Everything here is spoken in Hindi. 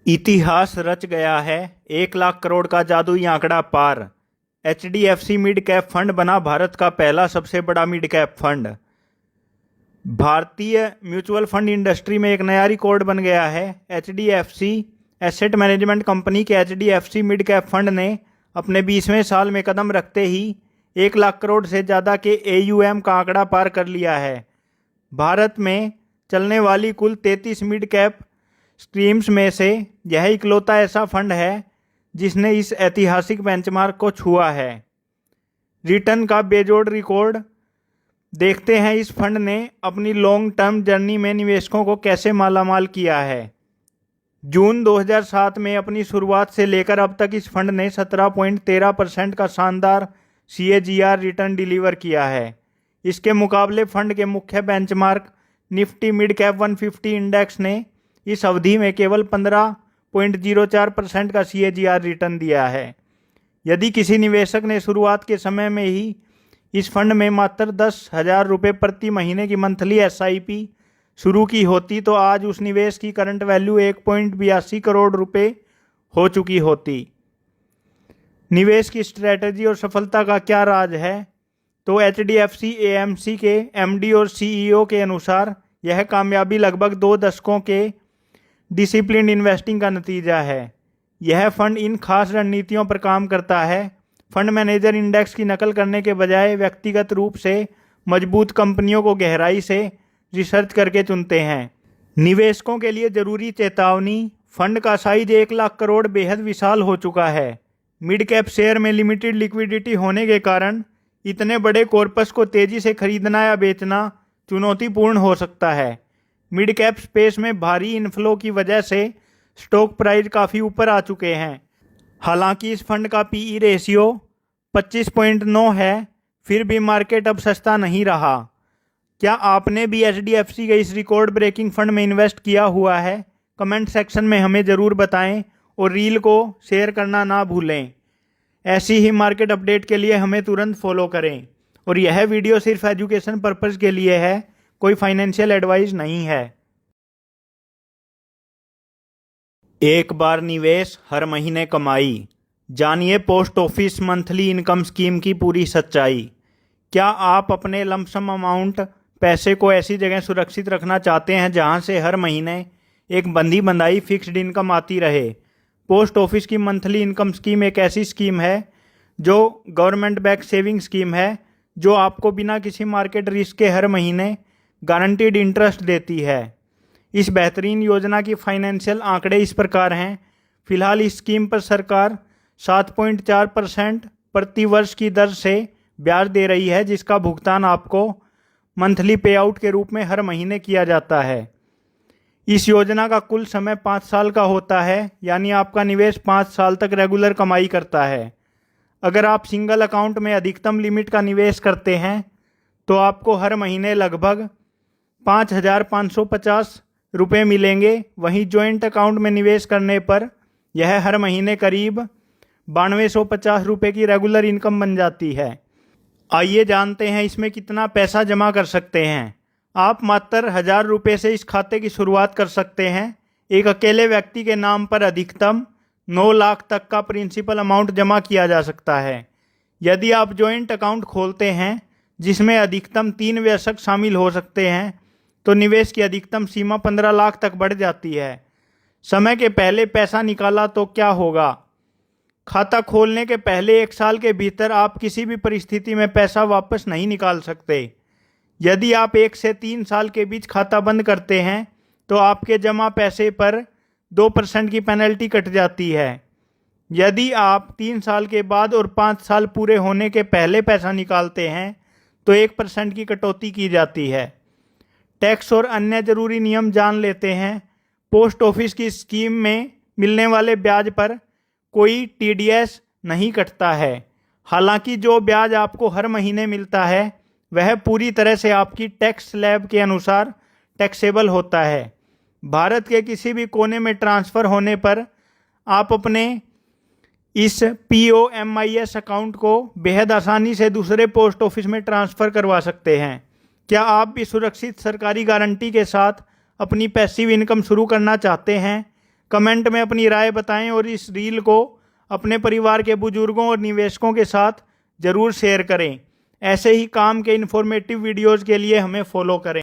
इतिहास रच गया है। 1 लाख करोड़ का जादुई आंकड़ा पार। एचडीएफसी मिड कैप फंड बना भारत का पहला सबसे बड़ा मिड कैप फंड। भारतीय म्यूचुअल फंड इंडस्ट्री में एक नया रिकॉर्ड बन गया है। एचडीएफसी एसेट मैनेजमेंट कंपनी के एचडीएफसी मिड कैप फंड ने अपने 20वें साल में कदम रखते ही 1 लाख करोड़ से ज़्यादा के एयूएम का आंकड़ा पार कर लिया है। भारत में चलने वाली कुल 33 मिड कैप स्कीम्स में से यह इकलौता ऐसा फंड है जिसने इस ऐतिहासिक बेंचमार्क को छुआ है। रिटर्न का बेजोड़ रिकॉर्ड देखते हैं इस फंड ने अपनी लॉन्ग टर्म जर्नी में निवेशकों को कैसे मालामाल किया है। जून 2007 में अपनी शुरुआत से लेकर अब तक इस फंड ने 17.13% का शानदार CAGR रिटर्न डिलीवर किया है। इसके मुकाबले फंड के मुख्य benchmark Nifty mid cap 150 index ने इस अवधि में केवल 15.04% का CAGR रिटर्न दिया है। यदि किसी निवेशक ने शुरुआत के समय में ही इस फंड में मात्र 10,000 रुपये प्रति महीने की मंथली SIP शुरू की होती तो आज उस निवेश की करंट वैल्यू 1.82 करोड़ रुपए हो चुकी होती। निवेश की स्ट्रैटेजी और सफलता का क्या राज है? तो HDFC AMC के MD और CEO के अनुसार यह कामयाबी लगभग 2 दशकों के डिसिप्लिन इन्वेस्टिंग का नतीजा है। यह फंड इन खास रणनीतियों पर काम करता है। फंड मैनेजर इंडेक्स की नकल करने के बजाय व्यक्तिगत रूप से मजबूत कंपनियों को गहराई से रिसर्च करके चुनते हैं। निवेशकों के लिए जरूरी चेतावनी, फंड का साइज 1 लाख करोड़ बेहद विशाल हो चुका है। मिड कैप शेयर में लिमिटेड लिक्विडिटी होने के कारण इतने बड़े कॉर्पस को तेजी से खरीदना या बेचना चुनौतीपूर्ण हो सकता है। मिड कैप स्पेस में भारी इनफ्लो की वजह से स्टॉक प्राइस काफ़ी ऊपर आ चुके हैं। हालांकि इस फंड का PE रेशियो 25.9 है, फिर भी मार्केट अब सस्ता नहीं रहा। क्या आपने भी HDFC के इस रिकॉर्ड ब्रेकिंग फंड में इन्वेस्ट किया हुआ है? कमेंट सेक्शन में हमें ज़रूर बताएं और रील को शेयर करना ना भूलें। ऐसी ही मार्केट अपडेट के लिए हमें तुरंत फॉलो करें। और यह वीडियो सिर्फ एजुकेशन पर्पज़ के लिए है, कोई फाइनेंशियल एडवाइस नहीं है। एक बार निवेश हर महीने कमाई। जानिए post office monthly income scheme की पूरी सच्चाई। क्या आप अपने लमसम अमाउंट पैसे को ऐसी जगह सुरक्षित रखना चाहते हैं जहां से हर महीने एक बंधी बंधाई फिक्स्ड इनकम आती रहे? पोस्ट ऑफिस की मंथली इनकम स्कीम एक ऐसी स्कीम है जो गवर्नमेंट बैक सेविंग स्कीम है, जो आपको बिना किसी मार्केट रिस्क के हर महीने गारंटीड इंटरेस्ट देती है। इस बेहतरीन योजना की फाइनेंशियल आंकड़े इस प्रकार हैं। फिलहाल इस स्कीम पर सरकार 7.4% प्रति वर्ष की दर से ब्याज दे रही है, जिसका भुगतान आपको मंथली पे आउट के रूप में हर महीने किया जाता है। इस योजना का कुल समय 5 साल का होता है, यानी आपका निवेश 5 साल तक रेगुलर कमाई करता है। अगर आप सिंगल अकाउंट में अधिकतम लिमिट का निवेश करते हैं तो आपको हर महीने लगभग 5,550 रुपये मिलेंगे। वहीं जॉइंट अकाउंट में निवेश करने पर यह हर महीने करीब 9250 रुपये की रेगुलर इनकम बन जाती है। आइए जानते हैं इसमें कितना पैसा जमा कर सकते हैं। आप मात्र 1,000 रुपये से इस खाते की शुरुआत कर सकते हैं। एक अकेले व्यक्ति के नाम पर अधिकतम 9 लाख तक का प्रिंसिपल अमाउंट जमा किया जा सकता है। यदि आप जॉइंट अकाउंट खोलते हैं जिसमें अधिकतम 3 वयस्क शामिल हो सकते हैं तो निवेश की अधिकतम सीमा 15 लाख तक बढ़ जाती है। समय के पहले पैसा निकाला तो क्या होगा? खाता खोलने के पहले 1 साल के भीतर आप किसी भी परिस्थिति में पैसा वापस नहीं निकाल सकते। यदि आप 1 से 3 साल के बीच खाता बंद करते हैं तो आपके जमा पैसे पर 2% की पेनल्टी कट जाती है। यदि आप 3 साल के बाद और 5 साल पूरे होने के पहले पैसा निकालते हैं तो 1% की कटौती की जाती है। टैक्स और अन्य जरूरी नियम जान लेते हैं। पोस्ट ऑफिस की स्कीम में मिलने वाले ब्याज पर कोई TDS नहीं कटता है। हालांकि जो ब्याज आपको हर महीने मिलता है वह पूरी तरह से आपकी टैक्स स्लैब के अनुसार टैक्सेबल होता है। भारत के किसी भी कोने में ट्रांसफ़र होने पर आप अपने इस POMIS अकाउंट को बेहद आसानी से दूसरे पोस्ट ऑफिस में ट्रांसफ़र करवा सकते हैं। क्या आप भी सुरक्षित सरकारी गारंटी के साथ अपनी पैसिव इनकम शुरू करना चाहते हैं? कमेंट में अपनी राय बताएं और इस रील को अपने परिवार के बुजुर्गों और निवेशकों के साथ जरूर शेयर करें। ऐसे ही काम के इन्फॉर्मेटिव वीडियोज़ के लिए हमें फॉलो करें।